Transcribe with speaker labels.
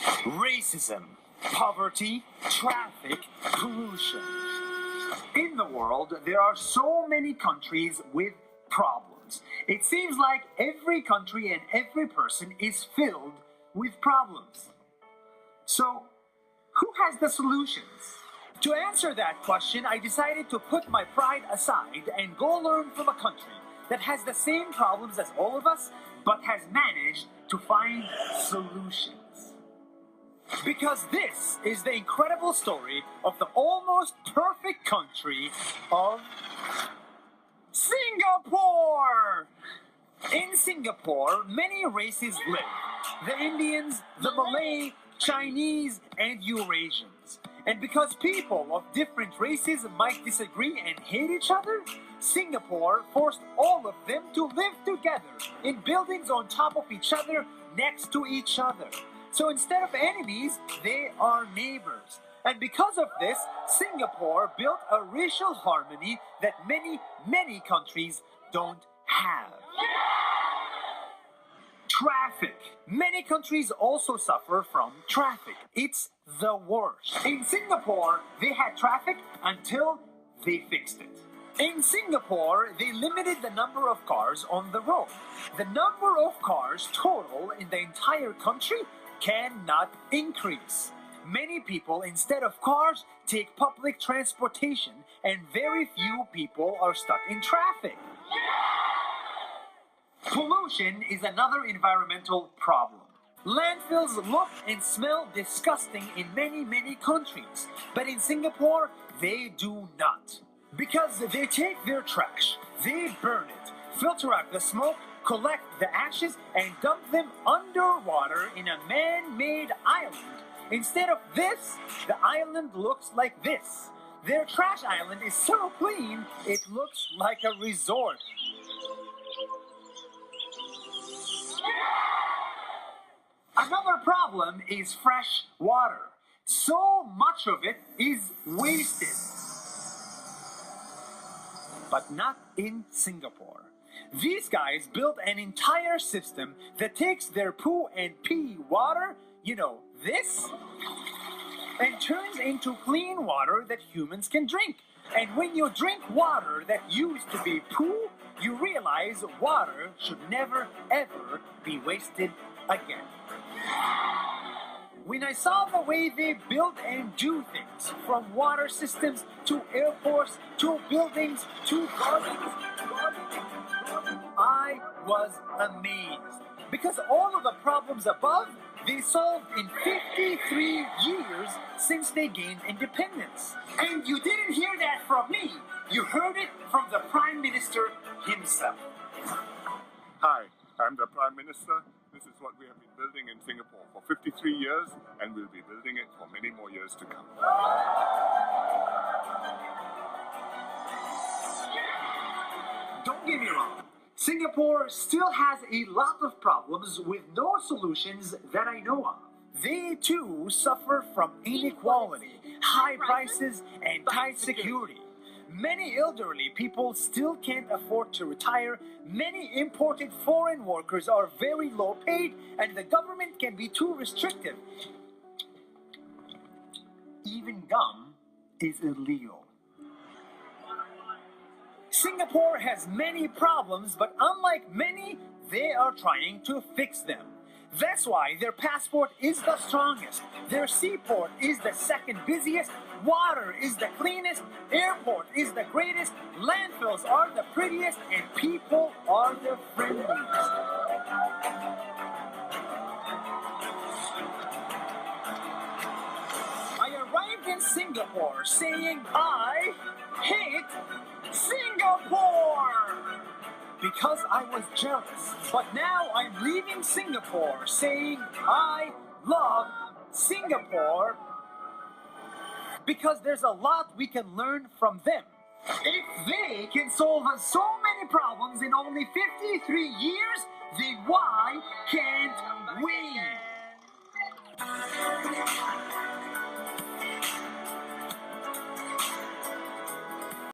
Speaker 1: Racism, poverty, traffic, pollution. In the world, there are so many countries with problems. It seems like every country and every person is filled with problems. So, who has the solutions? To answer that question, I decided to put my pride aside and go learn from a country that has the same problems as all of us, but has managed to find solutions. Because this is the incredible story of the almost perfect country of Singapore! In Singapore, many races live. The Indians, the Malay, Chinese, and Eurasians. And because people of different races might disagree and hate each other, Singapore forced all of them to live together in buildings on top of each other, next to each other. So instead of enemies, they are neighbors. And because of this, Singapore built a racial harmony that many countries don't have. Traffic. Many countries also suffer from traffic. It's the worst. In Singapore, they had traffic until they fixed it. In Singapore, they limited the number of cars on the road. The number of cars total in the entire country cannot increase. Many people, instead of cars, take public transportation, and very few people are stuck in traffic. Pollution is another environmental problem. Landfills look and smell disgusting in many countries, but in Singapore, they do not. Because they take their trash, they burn it, filter out the smoke, collect the ashes, and dump them underwater in a man-made island. Instead of this, the island looks like this. Their trash island is so clean, it looks like a resort. Another problem is fresh water. So much of it is wasted. But not in Singapore. These guys built an entire system that takes their poo and pee water, this, and turns into clean water that humans can drink. And when you drink water that used to be poo, you realize water should never ever be wasted again. When I saw the way they build and do things, from water systems to airports to buildings to gardens, I was amazed. Because all of the problems above, they solved in 53 years since they gained independence. And you didn't hear that from me. You heard it from the Prime Minister himself.
Speaker 2: Hi, I'm the Prime Minister. This is what we have been building in Singapore for 53 years, and we'll be building it for many more years to come.
Speaker 1: Don't get me wrong. Singapore still has a lot of problems with no solutions that I know of. They too suffer from inequality, high prices, and tight security. Many elderly people still can't afford to retire. Many imported foreign workers are very low paid, and the government can be too restrictive. Even gum is illegal. Singapore has many problems, but unlike many, they are trying to fix them. That's why their passport is the strongest, their seaport is the second busiest, water is the cleanest, airport is the greatest, landfills are the prettiest, and people are the friendliest. I arrived in Singapore saying, I hate Singapore! Because I was jealous. But now I'm leaving Singapore saying I love Singapore because there's a lot we can learn from them. If they can solve so many problems in only 53 years, then why can't we?